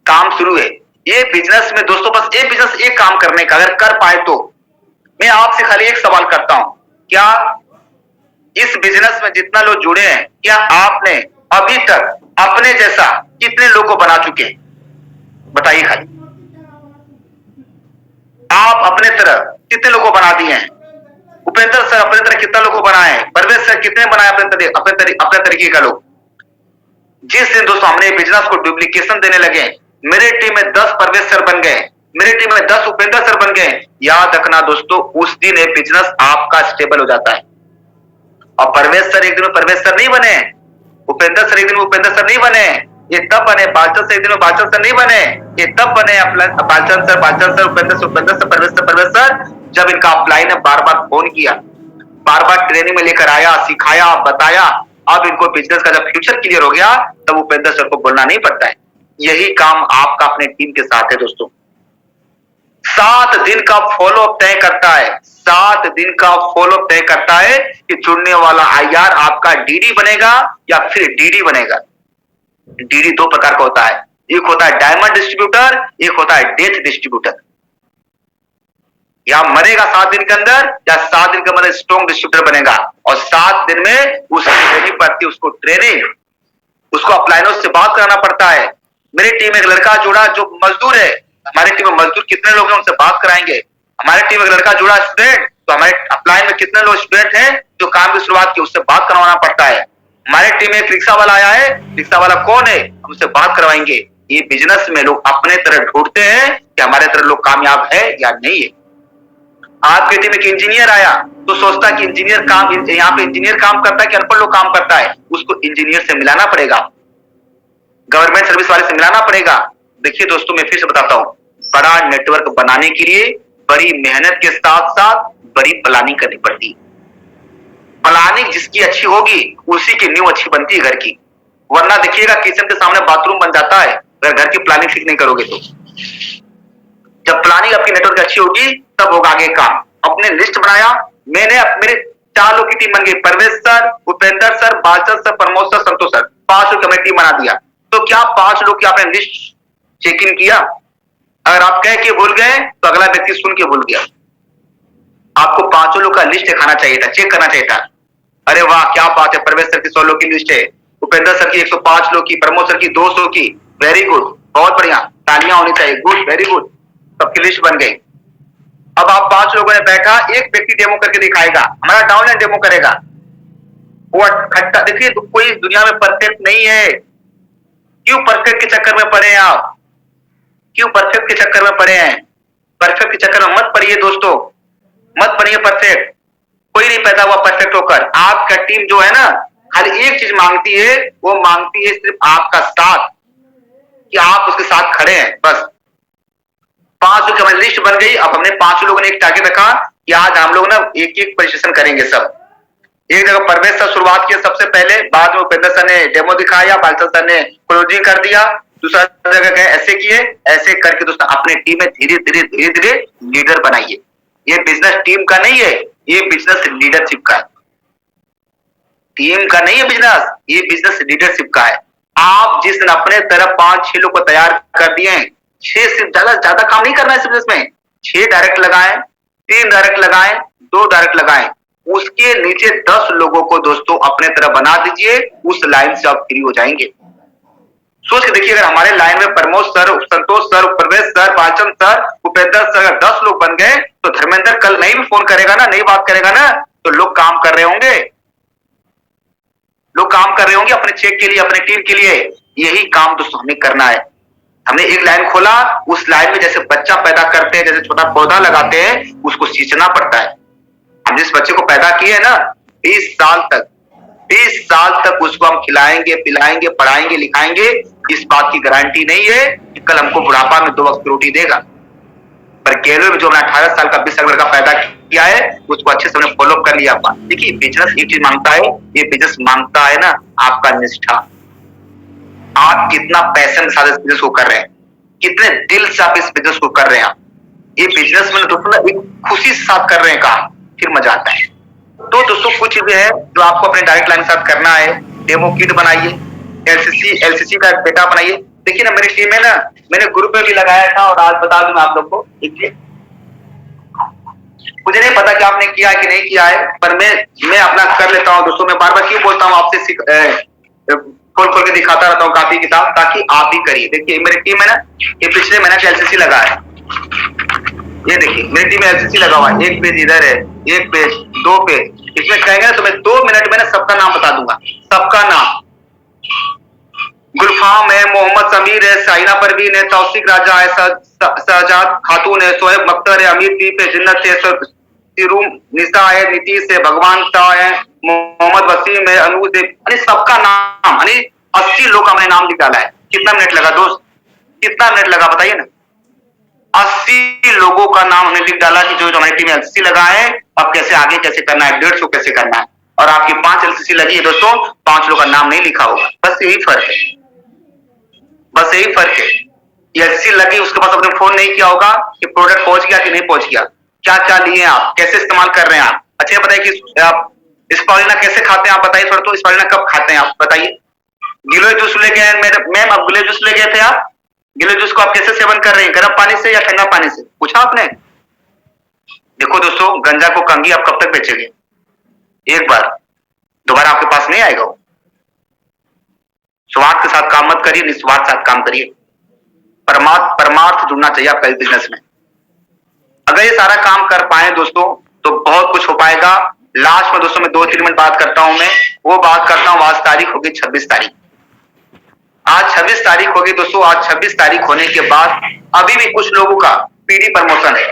काम शुरू है। ये बिजनेस में दोस्तों बस एक बिजनेस एक काम करने का अगर कर पाए तो मैं आपसे खाली एक सवाल करता हूं, क्या इस बिजनेस में जितना लोग जुड़े हैं, क्या आपने अभी तक अपने जैसा कितने लोग को बना चुके हैं? बताइए खाली, आप अपने तरह कितने लोगों को बना दिए हैं? उपेंद्र सर अपने तरह कितना लोगों को बनाए हैं? परवेश सर कितने बनाए अपने तरीके का लोग? जिस दिन दोस्तों हमने बिजनेस को डुप्लीकेशन देने लगे, मेरे टीम में 10 परवेश सर बन गए, मेरे टीम में 10 उपेंद्र सर बन गए। याद रखना दोस्तों, उस दिन ये बिजनेस आपका स्टेबल हो जाता है। और परवेश सर एक दिन में परवेश सर नहीं बने, उपेंद्र सर एक दिन में उपेंद्र सर नहीं बने, ये तब बने। बालचंद सर एक दिन में बालचंद सर नहीं बने, ये तब बने बालचंद सर, उपेंद्र सर, परवेश सर, जब इनका अपलाइन ने बार बार फोन किया, बार बार ट्रेनिंग में लेकर आया, सिखाया, बताया। अब इनको बिजनेस का जब फ्यूचर क्लियर हो गया, तब उपेंद्र सर को बोलना नहीं पड़ता है। यही काम आपका अपने टीम के साथ है दोस्तों। 7 दिन का फॉलोअप तय करता है, 7 दिन का फॉलोअप तय करता है कि जुड़ने वाला आईआर आपका डीडी बनेगा या फिर डीडी बनेगा। डीडी 2 प्रकार का होता है, एक होता है डायमंड डिस्ट्रीब्यूटर, एक होता है डेथ डिस्ट्रीब्यूटर। या मरेगा 7 दिन के अंदर, या 7 दिन के अंदर स्ट्रॉन्ग डिस्ट्रीब्यूटर बनेगा। और 7 दिन में उसकी ट्रेनिंग पड़ती है, उसको ट्रेनिंग, उसको अपलाइनों से बात कराना पड़ता है। मेरी टीम में एक लड़का जुड़ा जो मजदूर है, हमारी टीम में मजदूर कितने लोग हैं उनसे बात कराएंगे। हमारी टीम में एक लड़का जुड़ा स्टूडेंट, तो हमारे अपलाइन में कितने लोग स्टूडेंट हैं जो काम की शुरुआत की, उससे बात करवाना पड़ता है। हमारे टीम में एक रिक्शा वाला आया है, रिक्शा वाला कौन है, हम उससे बात करवाएंगे। ये बिजनेस में लोग अपने तरह ढूंढते हैं कि हमारे तरह लोग कामयाब है या नहीं है। आपके टीम में एक इंजीनियर आया तो सोचता है कि इंजीनियर काम, यहाँ पे इंजीनियर काम करता है कि अनपढ़ लोग काम करता है, उसको इंजीनियर से मिलाना पड़ेगा, गवर्नमेंट सर्विस वाले से मिलाना पड़ेगा। देखिए दोस्तों, मैं फिर से बताता हूँ, बड़ा नेटवर्क बनाने के लिए बड़ी मेहनत के साथ साथ बड़ी प्लानिंग करनी पड़ती है। प्लानिंग जिसकी अच्छी होगी उसी की नींव अच्छी बनती है घर की, वरना देखिएगा किचन के सामने बाथरूम बन जाता है अगर घर की प्लानिंग ठीक नहीं करोगे तो। जब प्लानिंग आपकी नेटवर्क अच्छी होगी तब होगा आगे काम। अपने लिस्ट बनाया, मैंने मेरे 4 लोग की टीम बन गई, Parvesh sir, Upendra sir, Balchand sir, Pramod sir, Santosh sir, 5 लोग की टीम बना दिया। तो क्या 5 लोग की आपने लिस्ट चेक इन किया? अगर आप कह के भूल गए तो अगला व्यक्ति सुन के भूल गया। आपको 5 लोग का लिस्ट दिखाना चाहिए था, चेक करना चाहिए था। अरे वाह क्या बात है, प्रवेश सर की 100 लोग की लिस्ट है, उपेंद्र सर की 105 लोग की, प्रमोद सर की 200 की, वेरी गुड, बहुत बढ़िया, तालियां होनी चाहिए, गुड, वेरी गुड, सबकी लिस्ट बन गई। अब आप 5 लोगों ने बैठा, एक व्यक्ति डेमो करके दिखाएगा, हमारा डाउनलाइन डेमो करेगा। वो खट्टा, देखिए कोई दुनिया में परफेक्ट नहीं है। क्यों परफेक्ट के चक्कर में पड़े हैं आप? क्यों परफेक्ट के चक्कर में पड़े हैं? परफेक्ट के चक्कर में मत पड़िए दोस्तों, मत पड़िए परफेक्ट। कोई नहीं पैदा हुआ परफेक्ट होकर। आपका टीम जो है ना, खाली एक चीज मांगती है, वो मांगती है सिर्फ आपका साथ, कि आप उसके साथ खड़े हैं, बस। 5 लोग की हमारी लिस्ट बन गई। अब हमने 5 लोगों ने एक टारगेट रखा कि आज हम लोग ना एक रजिस्ट्रेशन करेंगे सब। एक जगह परवेश सर शुरुआत किया सबसे पहले, बाद में उपेंद्र सर ने डेमो दिखाया, बालचंद सर ने क्लोजिंग कर दिया, दूसरा जगह गए, ऐसे किए, ऐसे करके दोस्तों अपने टीम में धीरे धीरे धीरे धीरे लीडर बनाइए। ये बिजनेस टीम का नहीं है, ये बिजनेस लीडरशिप का है। टीम का नहीं है बिजनेस, ये बिजनेस लीडरशिप का है। आप जिस दिन अपने तरफ 5-6 लोग को तैयार कर दिए, 6 से ज्यादा काम नहीं करना है इस बिजनेस में। 6 डायरेक्ट लगाएं, 3 डायरेक्ट लगाएं, 2 डायरेक्ट लगाएं, उसके नीचे 10 लोगों को दोस्तों अपने तरफ बना दीजिए, उस लाइन से आप फ्री हो जाएंगे। सोच के देखिए, अगर हमारे लाइन में Pramod sir, Santosh sir, Pravesh sir, Balchand sir, Upendra sir अगर 10 लोग बन गए तो धर्मेंद्र कल नहीं भी फोन करेगा ना, नहीं बात करेगा ना, तो लोग काम कर रहे होंगे, लोग काम कर रहे होंगे अपने चेक के लिए, अपने टीम के लिए। यही काम दोस्तों हमें करना है। हमने एक लाइन खोला, उस लाइन में जैसे बच्चा पैदा करते हैं, जैसे छोटा पौधा लगाते हैं, उसको सींचना पड़ता है। हम जिस बच्चे को पैदा किए ना, 20 साल तक उसको हम खिलाएंगे, पिलाएंगे, पढ़ाएंगे, लिखाएंगे। इस बात की गारंटी नहीं है कि कल हमको बुढ़ापा में 2 वक्त की रोटी देगा। पर केरल में जो हमने 18 साल का 20 साल लड़का पैदा किया है, उसको अच्छे से हमने फॉलो कर लिया। देखिए बिजनेस एक चीज मांगता है, ये बिजनेस मांगता है ना आपका निष्ठा। आप कितना पैशन के साथ इस बिजनेस को कर रहे हैं, कितने दिल से आप इस बिजनेस को कर रहे हैं। ये बिजनेस में दोस्तों एक खुशी के साथ कर रहे हैं काम, फिर मजा आता है। तो दोस्तों कुछ चीजें हैं जो आपको अपने डायरेक्ट लाइन के साथ करना है। डेमो किट बनाइए, एलसीसी का डेटा बनाइए। देखिए ना मेरी टीम में ना, मैंने ग्रुप में भी लगाया था और आज बता दूं आप लोग को, मुझे नहीं पता कि आपने किया कि नहीं किया है, पर मैं अपना कर लेता हूँ दोस्तों। मैं बार बार क्यों बोलता हूँ आपसे, खोल खोल के दिखाता रहता हूँ काफी किताब, ताकि आप भी करिए। देखिए मेरी टीम में ना, ये पिछले महीने का एलसीसी लगा है, ये देखिए मेरी टीम में एलसीसी लगा हुआ है। 1 पेज इधर है, 1 पेज, 2 पेज। इसमें कहेंगे ना तो मैं 2 मिनट में ना सबका नाम बता दूंगा, सबका नाम। गुलफाम है, मोहम्मद समीर है, साइना परवीन है, तौसीक राजा है, शहजाद खातून है, शोएब अख्तर है, अमीर दीप है, जिन्नत है, सिरूम निशा है, नीतीश है, भगवान शाह है, मोहम्मद वसीम है, अनूज है। सबका नाम 80 लोग का मैंने नाम निकाला है। कितना मिनट लगा दोस्त, कितना मिनट लगा बताइए ना। 80 लोगों का नाम हमने लिख डाला कि जो हमारी टीम में एलसीसी लगा है, अब कैसे आगे कैसे करना है, 150 कैसे करना है। और आपकी 5 एलसीसी लगी है दोस्तों, 5 लोगों का नाम नहीं लिखा होगा। बस यही फर्क है, बस यही फर्क है। एलसीसी लगी, उसके पास आपने फोन नहीं किया होगा कि प्रोडक्ट पहुंच गया कि नहीं पहुंच गया, क्या क्या लिए आप, कैसे इस्तेमाल कर रहे हैं आप। अच्छा बताइए कि आप स्पारुलिना कैसे खाते हैं, आप बताइए थोड़ा। तो स्पारुलिना कब खाते हैं आप बताइए। गिलोय जूस ले गए मैम, आप गिलोय जूस ले गए थे, आप गिलोय जूस को आप कैसे सेवन कर रहे हैं, गर्म पानी से या ठंडा पानी से, पूछा आपने। देखो दोस्तों, गंजा को कंघी आप कब तक बेचेंगे, एक बार, दोबारा आपके पास नहीं आएगा वो। स्वार्थ के साथ काम मत करिए, निस्वार्थ साथ काम करिए। परमार्थ जुड़ना चाहिए आपका इस बिजनेस में। अगर ये सारा काम कर पाए दोस्तों, तो बहुत कुछ हो पाएगा। लास्ट में दोस्तों मैं 2-3 मिनट बात करता हूं, मैं वो बात करता हूं। आज तारीख होगी 26 तारीख। आज 26 तारीख होगी दोस्तों। आज 26 तारीख होने के बाद अभी भी कुछ लोगों का पीडी प्रमोशन है।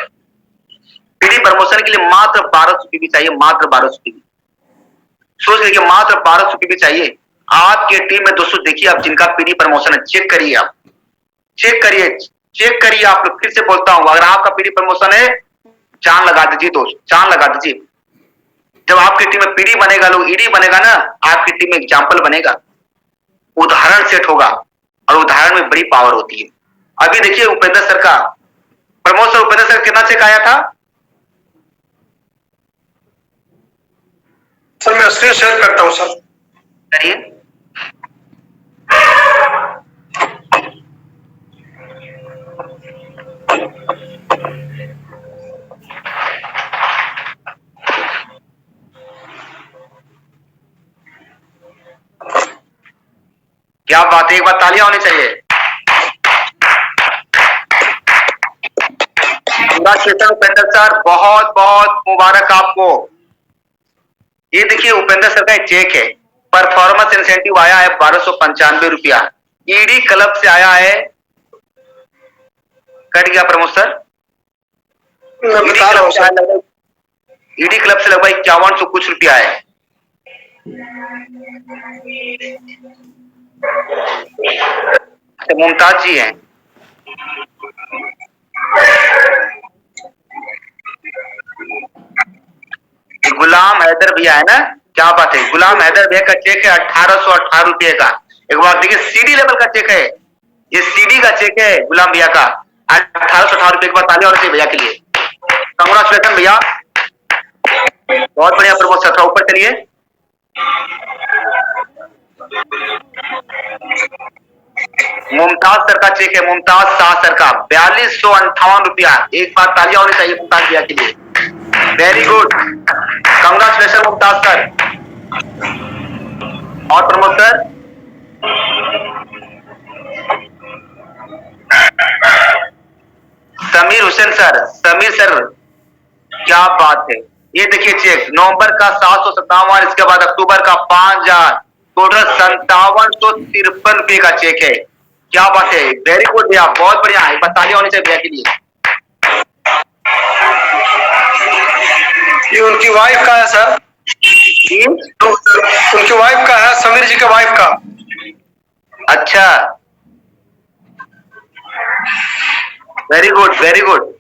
पीडी प्रमोशन के लिए मात्र 1200 पीबी चाहिए, मात्र 1200 पीबी। सोच लीजिए मात्र 1200 पीबी चाहिए आपके टीम में दोस्तों। देखिए आप जिनका पीडी प्रमोशन है, चेक करिए, आप चेक करिए, चेक करिए। आप लोग फिर से बोलता हूं, अगर आपका पीडी प्रमोशन है, चांद लगा दीजिए दोस्त, चांद लगा दीजिए। जब आपकी टीम में पीडी बनेगा, लोग ईडी बनेगा ना, आपकी टीम में एग्जाम्पल बनेगा, उदाहरण सेट होगा, और उदाहरण में बड़ी पावर होती है। अभी देखिए उपेंद्र सर का प्रमोशन, उपेंद्र सर कितना चेक आया था सर? मैं स्क्रीन शेयर करता हूं सर। करिए। क्या बात है, एक बार तालियां होनी चाहिए। कांग्रेचुलेशन उपेंद्र सर, बहुत बहुत मुबारक आपको। ये देखिए उपेंद्र सर का एक चेक है, परफॉर्मेंस इंसेंटिव आया है 1295 रुपया। ईडी क्लब से आया है, कट गया प्रमोद सर। ईडी क्लब से लगभग 5100 कुछ रुपया है। मुमताज जी हैं, गुलाम हैदर भैया है ना, क्या बात है। गुलाम हैदर भैया का चेक है 1818 रुपये का। एक बार देखिए सीडी लेवल का चेक है, ये सीडी का चेक है गुलाम भैया का 1818 रुपये। एक बार ताली और भैया के लिए कांग्रेचुलेशन भैया, बहुत बढ़िया प्रमोद सर। ऊपर चलिए। मुमताज सर का चेक है, मुमताज शाह सर का 4258 रुपया। एक बार तालियां होनी चाहिए मुमताज भैया के लिए। Very good, congratulation Mumtaz sir. और Pramod sir, Sameer Hussain sir, Sameer sir क्या बात है। ये देखिए चेक नवंबर का 757, इसके बाद अक्टूबर का 5000, टोटल 5753 रुपये का चेक है। क्या बात है, वेरी गुड भैया, बहुत बढ़िया है। बताइए होनी चाहिए भैया के लिए। ये उनकी वाइफ का है सर, तो उनकी वाइफ का है, समीर जी के वाइफ का। अच्छा, वेरी गुड वेरी गुड।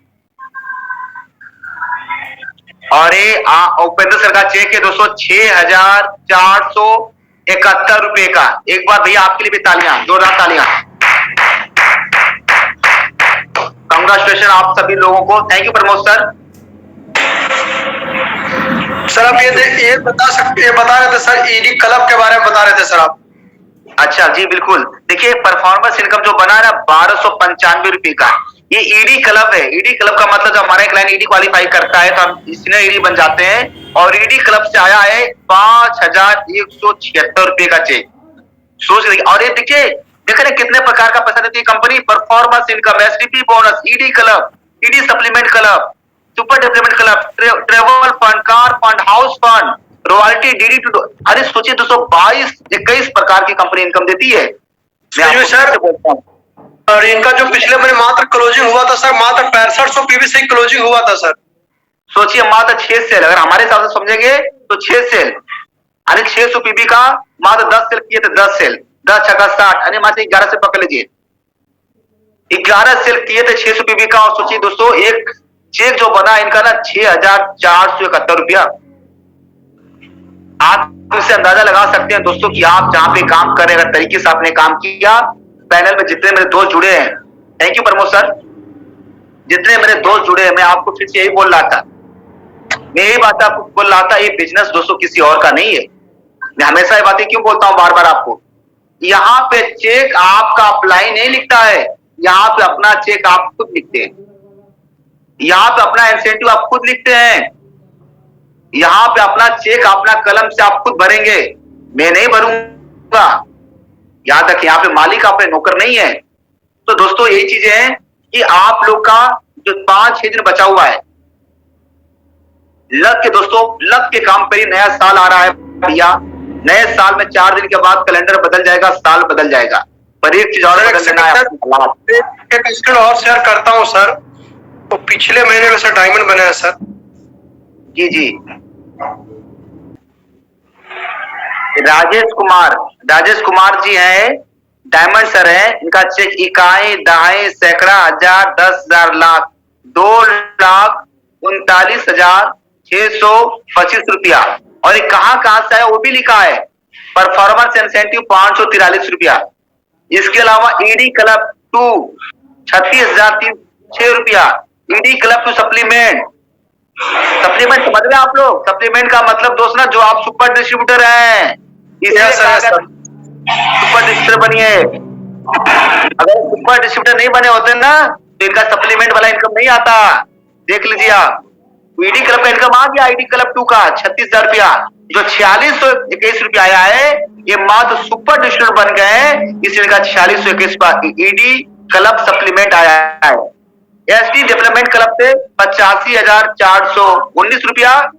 और ये उपेंद्र सर का चेक है दोस्तों 6471 रुपए का। एक बार भैया आपके लिए भी तालियां, जोरदार तालियां। कांग्रेचुलेशन आप सभी लोगों को, thank you Pramod sir. Sir आप ये बता रहे थे सर, ईडी क्लब के बारे में बता रहे थे सर आप। अच्छा जी बिल्कुल। देखिए परफॉर्मेंस इनकम जो बना है ना 1295 रुपए का, ये ईडी क्लब है। ईडी क्लब का मतलब जब हमारा क्लाइंट ईडी क्वालिफाई करता है तो हम इसने ईडी बन जाते हैं। और ईडी क्लब से आया है 5176 रुपए का चेक। सोच रही, और ये देखिए देख रहे कितने प्रकार का पैसा देती है company. Performance income, STP bonus, ED club, ED supplement club, super development club, travel fund, car fund, house fund, royalty, DD two. अरे सोचिए 222-21 प्रकार की कंपनी इनकम देती है। मैं सर बोलता हूँ, और इनका जो पिछले महीने मात्र क्लोजिंग हुआ था सर, मात्र 6500 पीवी से क्लोजिंग हुआ था सर। सोचिए मात्र 6 सेल, अगर हमारे हिसाब से समझेंगे तो 6 सेल, यानी 600 पीबी का मात्र 10 सेल किए थे। 10 सेल, 10 छक्का 60, यानी मात्र 11 से पकड़ लीजिए, 11 सेल किए थे 600 पीबी का। और सोचिए दोस्तों एक चेक जो बना इनका ना 6471 रुपया। आप इससे अंदाजा लगा सकते हैं दोस्तों कि आप जहां पे काम कर रहे हैं, तरीके से आपने काम किया। पैनल में जितने मेरे दोस्त जुड़े हैं, थैंक यू प्रमोद सर, जितने मेरे दोस्त जुड़े हैं, मैं आपको फिर से यही बोल रहा था, मैं यही बात आपको बोल रहा था, ये बिजनेस दोस्तों किसी और का नहीं है। मैं हमेशा ये बातें क्यों बोलता हूं बार बार आपको। यहाँ पे चेक आपका अप्लाई नहीं लिखता है, यहाँ पे अपना चेक आप खुद लिखते हैं, यहाँ पे अपना इंसेंटिव आप खुद लिखते हैं, यहाँ पे अपना चेक अपना कलम से आप खुद भरेंगे, मैं नहीं भरूंगा। याद रखिए, यहाँ पे मालिक आप नौकर नहीं है। तो दोस्तों यही चीजें हैं कि आप लोग का जो 5-6 दिन बचा हुआ है, लग के दोस्तों, लग के काम करिए। नया साल आ रहा है भैया, नए साल में 4 दिन के बाद कैलेंडर बदल जाएगा, साल बदल जाएगा, पर एक चीज और सर, बदल लेना है, एक स्किल और शेयर करता हूँ सर। तो पिछले महीने में सर डायमंड बना है सर। जी जी। राजेश कुमार जी हैं, डायमंड सर हैं। इनका चेक इकाई, दहाई, सैकड़ा, हजार, 10,000, लाख, 2,39,625 और ये कहाँ से आया वो भी लिखा है। परफॉर्मेंस इंसेंटिव 543 इसके अलावा ED club 2 36,006 ED club 2 supplement समझ रहे हैं आप लोग? सप्लीमेंट का मतलब दोस्त ना, जो आप सुपर डिस्ट्रीब्यूटर हैं, इसलिए सुपर डिस्ट्रीब्यूटर बनिए। अगर सुपर डिस्ट्रीब्यूटर नहीं बने होते ना तो इनका सप्लीमेंट वाला इनकम नहीं आता। देख लीजिए आप, ईडी क्लब का इनकम आ गया, ईडी क्लब 2 का 36,000, जो 4621 आया है, ये मात्र सुपर डिस्ट्रीब्यूटर बन गए हैं, इसलिए इनका 4621 ईडी क्लब सप्लीमेंट आया है। एसडी डेवलपमेंट क्लब से 85,419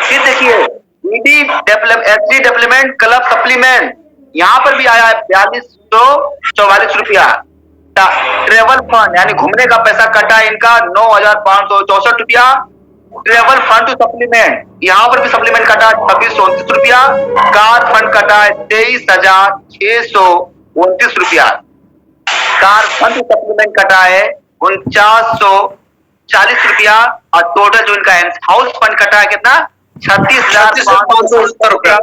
फिर देखिए एसडी डेवलपमेंट क्लब सप्लीमेंट यहां पर भी आया है 4244 ट्रेवल फंड यानी घूमने का पैसा कटा है इनका 9,564 ट्रेवल फंड टू सप्लीमेंट, यहां पर भी सप्लीमेंट कटा 2629 कार फंड कटा है 23,629 कार फंड टू सप्लीमेंट कटा है 4940 और टोटल जो इनका हाउस फंड कटा है कितना 36,569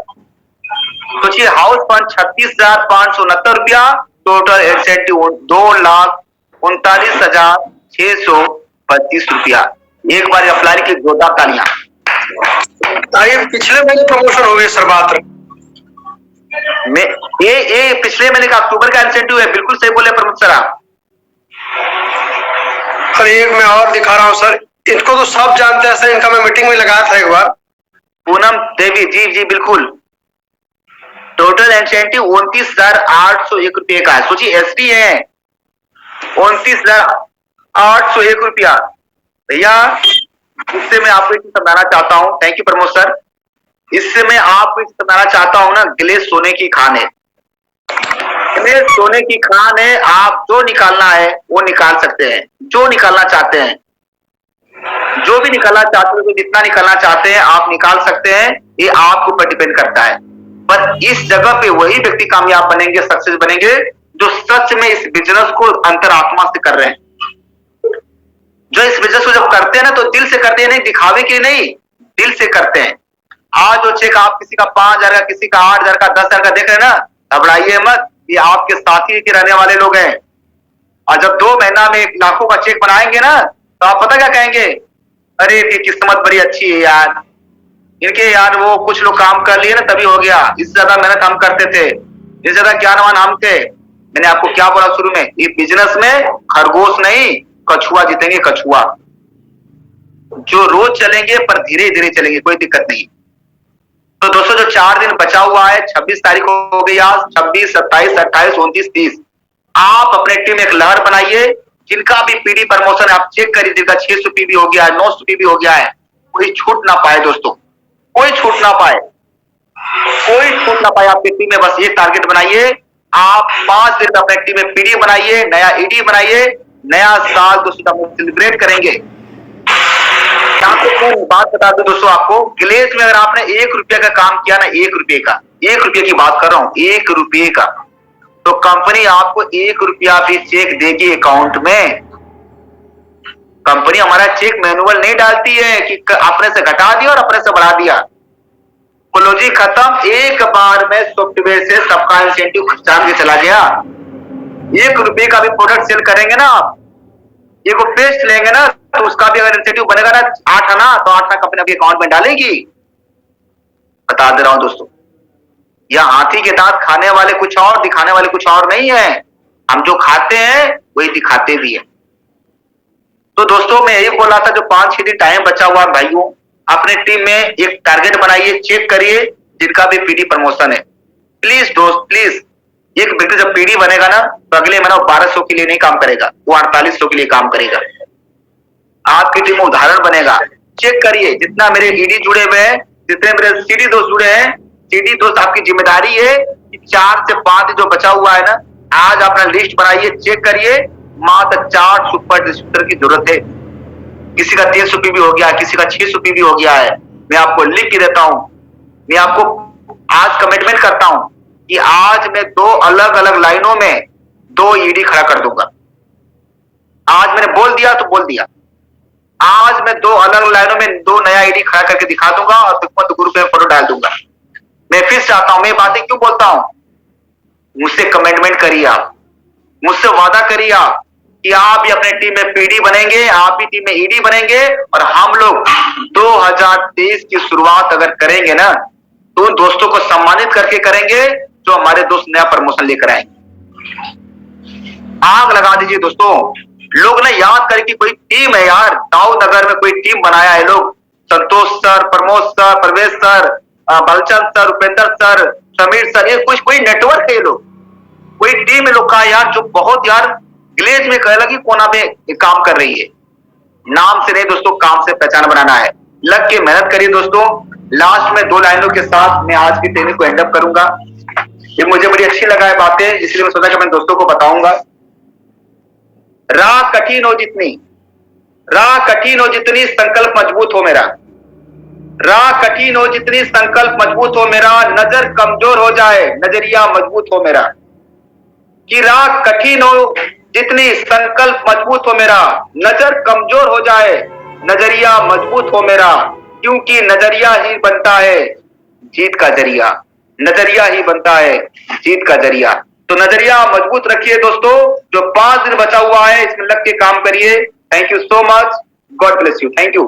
सोचिए, हाउस फंड 36,569 टोटल इंसेंटिव 2,39,625 एक बार अप्लाई की जोरदार तालियां। पिछले महीने प्रमोशन हो गए सर मात्र ये पिछले महीने का अक्टूबर का इंसेंटिव है, बिल्कुल सही बोले प्रमुख सर आप। सर एक मैं और दिखा रहा हूँ सर, इनको तो सब जानते हैं सर, इनका मैं मीटिंग में लगाया था एक बार। पूनम देवी जी जी बिल्कुल। टोटल इंसेंटिव 29,801 का है। सोचिए एसटी है 29,801 भैया। इससे मैं आपको एक समझाना चाहता हूं, थैंक यू प्रमोद सर। इससे मैं आपको समझाना चाहता हूं ना, गिले सोने की खान है, सोने की खान है। आप जो निकालना है वो निकाल सकते हैं, जो निकालना चाहते हैं, जो भी निकालना चाहते हैं, जितना निकालना चाहते हैं आप निकाल सकते हैं, ये आपके ऊपर डिपेंड करता है। पर इस जगह पे वही व्यक्ति कामयाब बनेंगे, सक्सेस बनेंगे, जो सच में इस बिजनेस को अंतरात्मा से कर रहे हैं। जो इस बिजनेस को जब करते हैं ना तो दिल से करते हैं, नहीं दिखावे के नहीं, दिल से करते हैं। आज जो चेक आप किसी का 5,000 का, किसी का 8,000 का, 10,000 का देख रहे हैं ना, घबराइए मत, ये आपके साथी के रहने वाले लोग हैं। और जब 2 महीना में लाखों का चेक बनाएंगे ना तो आप पता क्या कहेंगे, अरे ये किस्मत बड़ी अच्छी है यार, इनके यार वो कुछ लोग काम कर लिए ना तभी हो गया, इससे ज्यादा मेहनत हम करते थे, इससे ज्यादा ज्ञानवान हम थे। मैंने आपको क्या बोला शुरू में, ये बिजनेस में खरगोश नहीं कछुआ जीतेंगे, कछुआ जो रोज चलेंगे पर धीरे धीरे चलेंगे, कोई दिक्कत नहीं। तो दोस्तों जो 4 दिन बचा हुआ है, 26 तारीख हो गई आज, 26, 27, 28, 29, 30, आप अपने टीम में एक लहर बनाइए। जिनका भी पीडी प्रमोशन आप चेक करिए, जिनका 600 पीबी हो गया है, 900 पीबी हो गया है, कोई छूट ना पाए दोस्तों, कोई छूट ना पाए, कोई छूट ना पाए आपकी टीम में। बस ये टारगेट बनाइए, आप 5 दिन अपने टीम में पीडी बनाइए, नया ईडी बनाइए, नया साल दोस्तों हम सेलिब्रेट करेंगे। बात बता दो दोस्तों आपको, गिलेज में अगर आपने 1 रुपये का काम किया ना, 1 रुपये का, 1 रुपये की बात कर रहा हूं, 1 रुपये का, तो कंपनी आपको 1 रुपया भी चेक देगी अकाउंट में। कंपनी हमारा चेक मैनुअल नहीं डालती है कि अपने से घटा दिया और अपने से बढ़ा दिया, क्लोजिंग खत्म, एक बार में सॉफ्टवेयर से सबका इंसेंटिव खर्चा के चला गया। 1 रुपये का भी प्रोडक्ट सेल करेंगे ना आप, ये को पेस्ट लेंगे ना तो उसका भी अगर इंसेंटिव बनेगा ना 8 आना, तो 8 कंपनी अपने अकाउंट में डालेगी। बता दे रहा हूं दोस्तों, यह हाथी के दांत खाने वाले कुछ और, दिखाने वाले कुछ और नहीं है। हम जो खाते हैं वही दिखाते भी है। तो दोस्तों मैं यही बोल रहा था, जो 5-6 दिन टाइम बचा हुआ भाइयों, अपने टीम में एक टारगेट बनाइए, चेक करिए जिनका भी पीडी प्रमोशन है। प्लीज दोस्त प्लीज, एक व्यक्ति जब पीडी बनेगा ना तो अगले महीना 1200 के लिए नहीं काम करेगा, वो 4800 के लिए काम करेगा। आपकी टीम में उदाहरण बनेगा, चेक करिए, जितना मेरे ईडी जुड़े हुए हैं, जितने मेरे सीडी दोस्त जुड़े हैं, सीडी दोस्त आपकी जिम्मेदारी है कि 4 से 5 जो बचा हुआ है ना, आज अपना लिस्ट बनाइए, चेक करिए, मात्र 4 सुपर डिस्ट्रीब्यूटर की जरूरत है। किसी का 300 पीबी हो गया, किसी का 600 पीबी हो गया है। मैं आपको लिख के देता हूं, मैं आपको आज कमिटमेंट करता हूं कि आज मैं 2 अलग अलग लाइनों में 2 ईडी खड़ा कर दूंगा। आज मैंने बोल दिया तो बोल दिया, आज मैं 2 अलग लाइनों में 2 नया ईडी खड़ा करके दिखा दूंगा और ग्रुप में फोटो डाल दूंगा। मैं फिर चाहता हूं, मैं बातें क्यों बोलता हूं, मुझसे कमिटमेंट करिए, आप मुझसे वादा करिए आप कि आप भी अपने टीम में पीडी बनेंगे, आप भी टीम में ईडी बनेंगे और हम लोग 2023 की शुरुआत अगर करेंगे ना, तो उन दोस्तों को सम्मानित करके करेंगे जो हमारे दोस्त नया प्रमोशन लेकर आएंगे। आग लगा दीजिए दोस्तों, लोग ना याद करें कि कोई टीम है यार, दाऊद नगर में कोई टीम बनाया है लोग, Santosh sir, Pramod sir, Pravesh sir, Balchand sir, Upendra sir, Sameer sir, ये कुछ कोई नेटवर्क है, ये लोग कोई टीम है लोग का यार, जो बहुत यार विलेज में कह लगी कोना पे काम कर रही है। नाम से नहीं दोस्तों, काम से पहचान बनाना है। लग के मेहनत करिए दोस्तों। लास्ट में 2 लाइनों के साथ मैं आज की ट्रेनिंग को एंड अप करूंगा। ये मुझे बड़ी अच्छी लगा है बातें, इसलिए मैं सोचा कि मैं दोस्तों को बताऊंगा। राह कठिन हो जितनी, राह कठिन हो जितनी, संकल्प मजबूत हो मेरा। राह कठिन हो जितनी, संकल्प मजबूत हो मेरा। नजर कमजोर हो जाए, नजरिया मजबूत हो मेरा। कि राह कठिन हो जितनी, संकल्प मजबूत हो मेरा। नजर कमजोर हो जाए, नजरिया मजबूत हो मेरा। क्योंकि नजरिया ही बनता है जीत का जरिया, नजरिया ही बनता है जीत का जरिया। तो नजरिया मजबूत रखिए दोस्तों। जो 5 दिन बचा हुआ है, इसमें लग के काम करिए। Thank you so much, God bless you, thank you.